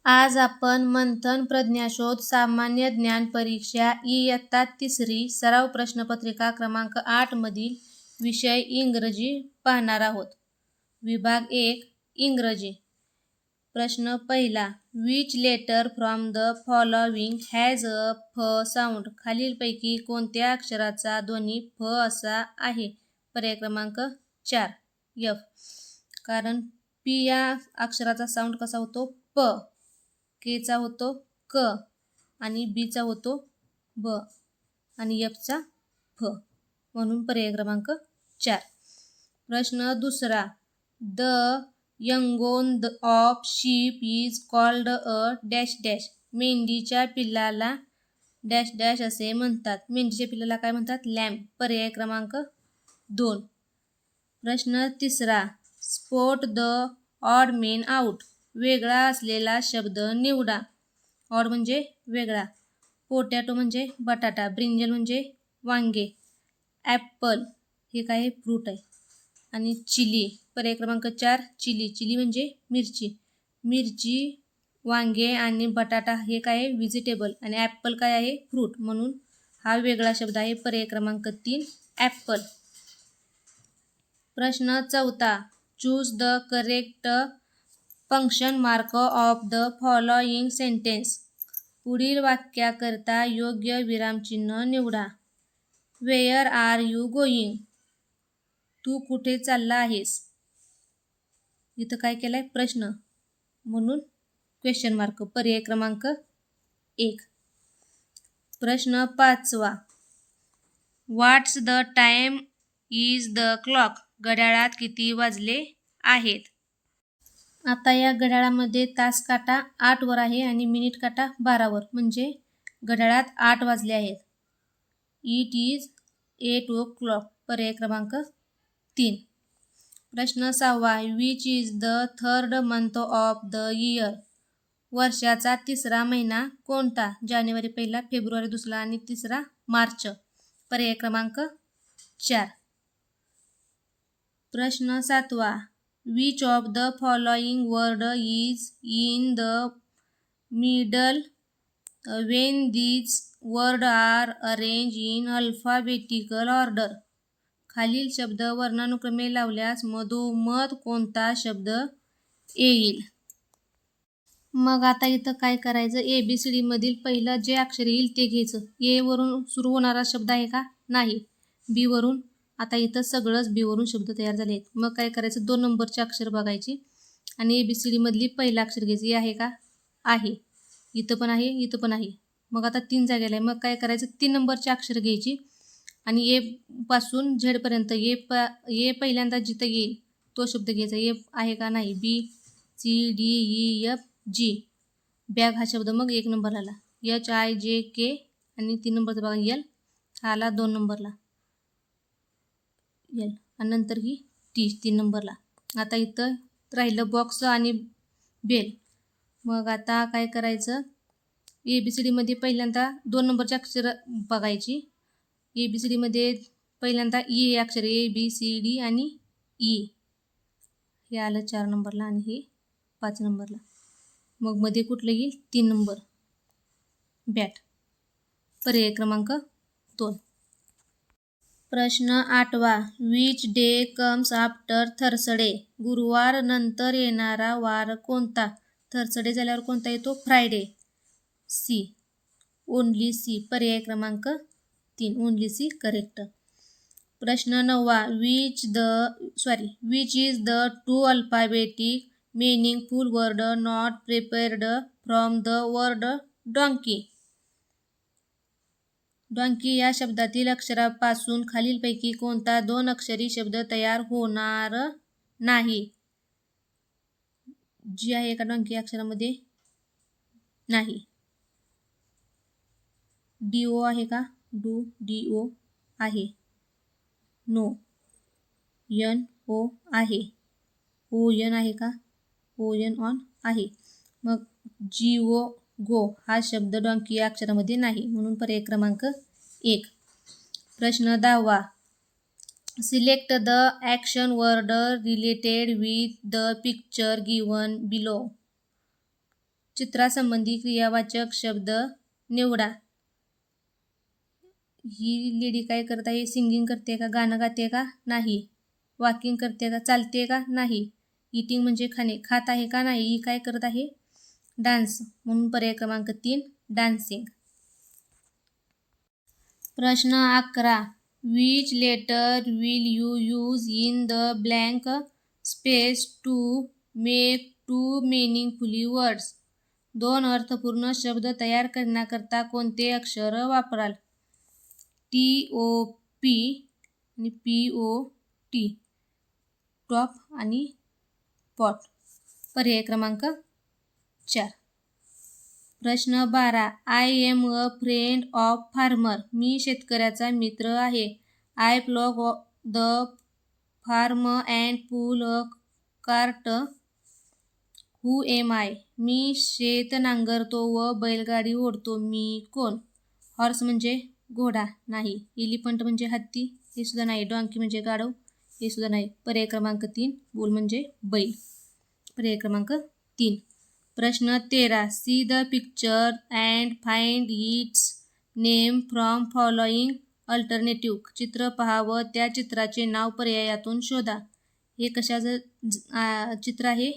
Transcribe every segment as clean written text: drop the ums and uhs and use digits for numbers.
आज आपण मंथन प्रज्ञाशोध सामान्य ज्ञान परीक्षा इयत्ता 3 सराव प्रश्नपत्रिका क्रमांक 8 मधील विषय इंग्रजी पाहणार आहोत. विभाग 1 इंग्रजी. प्रश्न पहिला. Which letter from the following has a फ साऊंड. खालीलपैकी कोणत्या अक्षराचा ध्वनी फ असा आहे? पर्याय क्रमांक 4 एफ. कारण पी या अक्षराचा साऊंड कसा होतो? प. केचा होतो क आणि बीचा होतो ब आणि एफचा फ, म्हणून पर्याय क्रमांक 4. प्रश्न दुसरा. The young one of sheep is called a dash dash. मेंढीच्या पिल्लाला डॅश डॅश असे म्हणतात. मेंढीच्या पिल्लाला काय म्हणतात? लॅम्ब. पर्याय क्रमांक 2. प्रश्न तिसरा. Spot the odd man out. वेगळा असलेला शब्द निवडा. ऑड म्हणजे वेगळा, पोटॅटो म्हणजे बटाटा, ब्रिंजल म्हणजे वांगे, ॲपल हे काय आहे? फ्रूट आहे, आणि चिली. पर्याय क्रमांक 4 चिली. चिली म्हणजे मिरची. मिरची, वांगे आणि बटाटा हे काय आहे? व्हेजिटेबल, आणि ॲपल काय आहे? फ्रूट, म्हणून हा वेगळा शब्द आहे. पर्याय क्रमांक 3 ॲपल. प्रश्न चौथा. Choose the correct function mark of the following sentence. पुढील वाक्याकरता योग्य विरामचिन्ह निवडा. Where are you going. तू कुठे चालला आहेस? इथं काय केलंय? प्रश्न, म्हणून क्वेश्चन मार्क. पर्याय क्रमांक 1. प्रश्न 5वा. What's the time is the clock. घड्याळात किती वाजले आहेत? आता या घड्याळामध्ये तास काटा 8 वर आहे आणि मिनिट काटा 12 वर, म्हणजे घड्याळात 8 वाजले आहेत. It is 8 o'clock. पर्याय क्रमांक 3. प्रश्न 6वा. Which is the third month of the year. वर्षाचा तिसरा महिना कोणता? जानेवारी पहिला, फेब्रुवारी दुसरा आणि तिसरा मार्च. पर्याय क्रमांक 4. प्रश्न 7वा. Which of the following word is in the middle when these word are arrange in alphabetical order. खालील शब्द वर्णानुक्रमे लावल्यास मधोमध कोणता शब्द येईल? मग आता इथं काय करायचं? ABCD मधील पहिलं जे अक्षर येईल ते घ्यायचं. ए वरून सुरू होणारा शब्द आहे का? नाही. बी वरून. आता इथं सगळंच बी वरून शब्द तयार झाले आहेत. मग काय करायचं? 2 नंबरचे अक्षर बघायची आणि ABCD मधली पहिलं अक्षर घ्यायचं. ए आहे का? आहे. इथं पण आहे, इथं पण आहे. मग आता 3 जागेला आहे. मग काय करायचं? 3 नंबरचे अक्षर घ्यायची आणि ए पासून झेड पर्यंत ए पहिल्यांदा जिथं येईल तो शब्द घ्यायचा. ए आहे का? नाही. BCDEF G. बॅग हा शब्द मग 1 नंबरला आला. HIJK आणि 3 नंबरचा बघा L हा आला 2 नंबरला. L आणि नंतर ही T 3 नंबरला. आता इथं राहिलं बॉक्स आणि बेल. मग आता काय करायचं? ABCD मध्ये पहिल्यांदा 2 नंबरचे अक्षर बघायची. ABCD मध्ये पहिल्यांदा E अक्षर ABCD आणि E हे आलं 4 नंबरला आणि हे 5 नंबरला. मग मध्ये कुठलं येईल? 3 नंबर बॅट. पर्याय क्रमांक 2. प्रश्न 8वा. Which day comes after Thursday. गुरुवार नंतर येणारा वार कोणता? थर्सडे झाल्यावर कोणता येतो? फ्रायडे. सी. Only C. पर्याय क्रमांक 3 ओनली सी करेक्ट. प्रश्न 9वा. Which is the 2 alphabetic meaningful word not prepared from the word donkey. Donkey या शब्दातील अक्षरापासून खालीलपैकी कोणता 2 अक्षरी शब्द तयार होणार नाही? जी आहे का डॉंकी अक्षरामध्ये? नाही. DO आहे का? DO आहे. नो. NO आहे. ON आहे का? ON ऑन आहे. मग GO गो हा शब्द डॉंकी या अक्षरामध्ये नाही, म्हणून पर्याय क्रमांक 1. प्रश्न 10वा. Select the action word related with the picture given below. चित्रासंबंधी क्रियावाचक शब्द निवडा. ही लेडी काय करत आहे? सिंगिंग करते का? गाणं गाते का? नाही. वॉकिंग करते का? चालते का? नाही. इटिंग म्हणजे खाणे, खात आहे का? नाही. ही काय करत आहे? डान्स. म्हणून पर्याय क्रमांक 3 डान्सिंग. प्रश्न 11. Which letter will you use in the blank space to make two meaningfully words? 2 अर्थपूर्ण शब्द तयार करण्याकरता कोणते अक्षर वापराल? TOP आणि POT. टॉप आणि पॉट. पर्याय क्रमांक 4. प्रश्न 12. I am a friend of farmer. मी शेतकऱ्याचा मित्र आहे. I plough the farm and pull a cart. Who am I. मी शेत नांगरतो व बैलगाडी ओढतो. मी कोण? हॉर्स म्हणजे घोडा, नाही. एलिफंट म्हणजे हत्ती, हे सुद्धा नाही. डॉंकी म्हणजे गाढव, हे सुद्धा नाही. पर्याय क्रमांक 3 बुल म्हणजे बैल. पर्याय क्रमांक 3. प्रश्न 13. See the picture and find its name from following alternative. चित्र पहा व त्या चित्राचे नाव पर्यायातून शोधा. हे कशाचं चित्र आहे?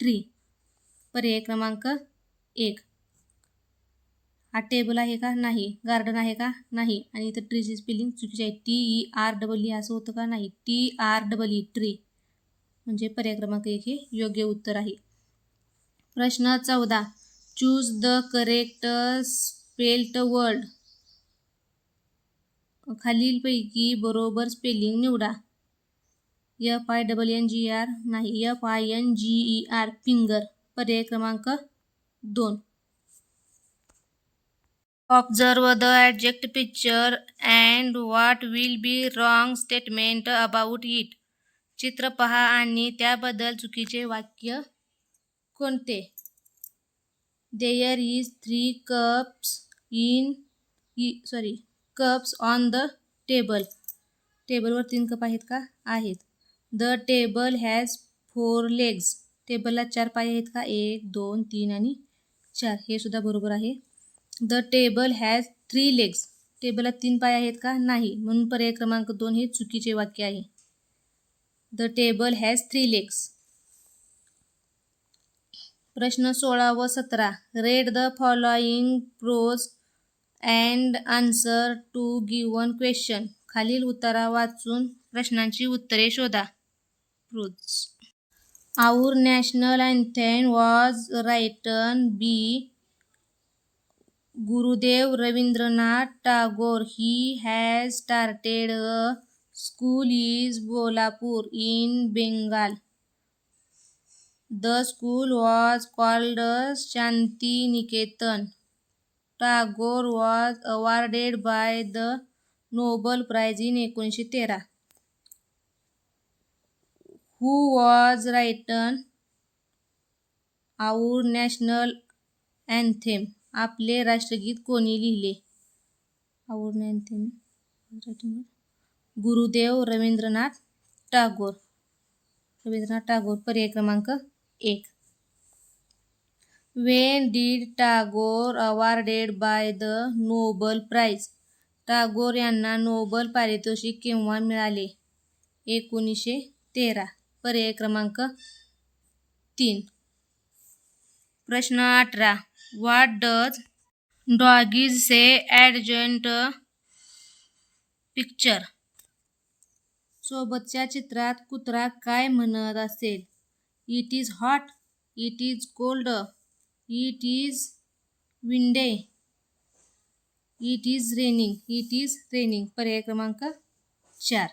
ट्री. पर्याय क्रमांक 1. हा टेबल आहे का? नाही. गार्डन आहे का? नाही. आणि इथं ट्रीची स्पेलिंग चुकीची आहे. TEREE असं होतं का? नाही. TREE ट्री म्हणजे पर्याय क्रमांक 1 हे योग्य उत्तर आहे. प्रश्न 14. Choose the correct spelled word. खालीलपैकी बरोबर स्पेलिंग निवडा. FINGER नाही. FINGER finger. पर्याय क्रमांक 2. Observe the adjacent picture and what will be wrong statement about it. चित्र पहा आणि त्याबद्दल चुकीचे वाक्य कोणते? There is 3 cups on the table. टेबलवर 3 कप आहेत का? आहेत. The table has 4 legs. टेबलला 4 पाय आहेत का? 1, 2, 3 आणि 4. हे सुद्धा बरोबर आहे. The table has 3 legs. टेबलला 3 पाय आहेत का? नाही. म्हणून पर्याय क्रमांक 2 हे चुकीचे वाक्य आहे. The table has 3 legs. प्रश्न 16 व 17. Read the following prose and answer to given question. खालील उत्तरा वाचून प्रश्नांची उत्तरे शोधा. Prose. Our national anthem was written by Gurudev Rabindranath Tagore. He has started a school is Bolpur in Bengal. The school was called Shanti Niketan. Tagore was awarded by the Nobel Prize in 1913. Who was written our national anthem? आपले राष्ट्रगीत कोणी लिहिले? our anthem. Gurudev Rabindranath Tagore. Rabindranath Tagore. पर्याय क्रमांक 1. When did Tagore awarded by the Nobel Prize? Tagore यांना Nobel पारितोषिक केव्हा मिळाले? 1913. पर्याय क्रमांक 3. प्रश्न 18. What does doggies say adjacent picture? सोबतच्या चित्रात कुत्रा काय म्हणत असेल? It is hot. It is cold. It is windy. It is raining. It is raining. पर्याय क्रमांक 4.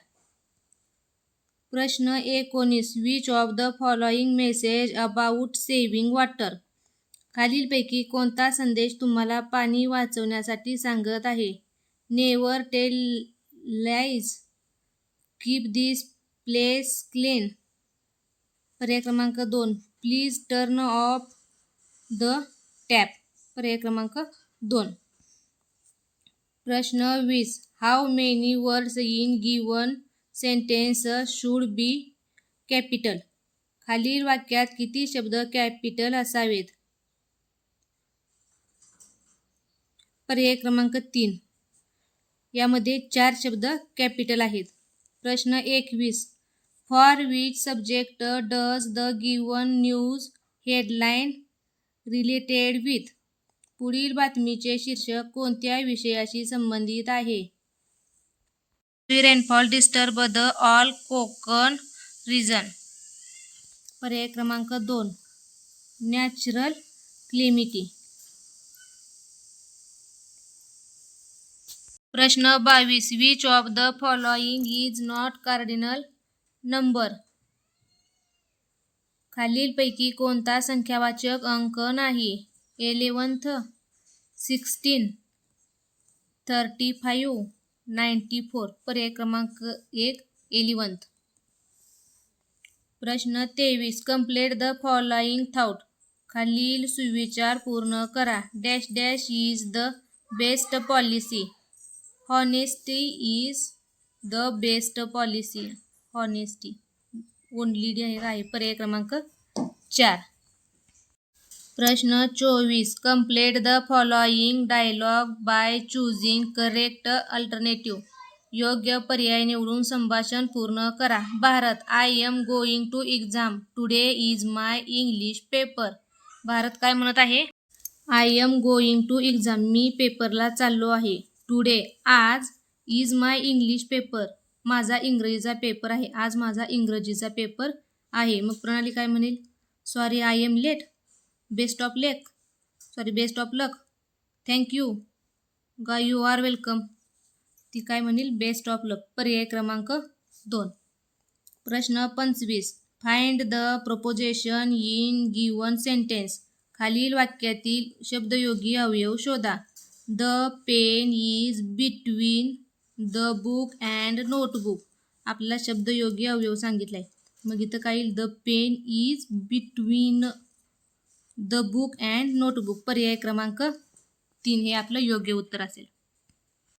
प्रश्न 19. Which of the following message about saving water. खालीलपैकी कोणता संदेश तुम्हाला पाणी वाचवण्यासाठी सांगत आहे? Never tell lies. Keep this place clean. पर्याय क्रमांक 2. Please turn off the tap. पर्याय क्रमांक 2. प्रश्न 20. How many words in given sentence should be capital. खालील वाक्यात किती शब्द कॅपिटल असावेत? पर्याय क्रमांक 3. यामध्ये 4 शब्द कॅपिटल आहेत. प्रश्न 21. For which subject does the given news headline related with? पुढील बातमीचे शीर्षक कोणत्या विषयाशी संबंधित आहे? Rainfall disturb the all Konkan region. पर्याय क्रमांक 2. Natural calamity. प्रश्न 22. Which of the following is not cardinal number? खालीलपैकी कोणता संख्यावाचक अंक नाही? 11th, 16, 35, 94. पर्याय क्रमांक 1. 11th. प्रश्न 23. Complete the following thought. खालील सुविचार पूर्ण करा. Dash dash is the best policy. Honesty is the best policy. Honesty only आहे. पर्याय क्रमांक 4. प्रश्न 24. Complete the following dialogue by choosing correct alternative. योग्य पर्याय निवडून संभाषण पूर्ण करा. Bharat. I am going to exam. Today is my English paper. Bharat काय म्हणत आहे? I am going to exam. मी पेपरला चाललो आहे. टुडे आज. Is my English paper. माझा इंग्रजीचा पेपर आहे. आज माझा इंग्रजीचा पेपर आहे. मग प्रणाली काय म्हणेल? Sorry I am late. Best of luck. Thank you. You are welcome. ती काय म्हणेल? Best of luck. पर्याय क्रमांक 2. प्रश्न 25. Find the preposition in given sentence. खालील वाक्यातील शब्दयोगी अवयव शोधा. The pen is between the book and notebook. आपल्याला शब्दयोगी अवयव सांगितला आहे. मग इथं काय येईल? The pen is between the book and notebook. पर्याय क्रमांक 3 हे आपलं योग्य उत्तर असेल.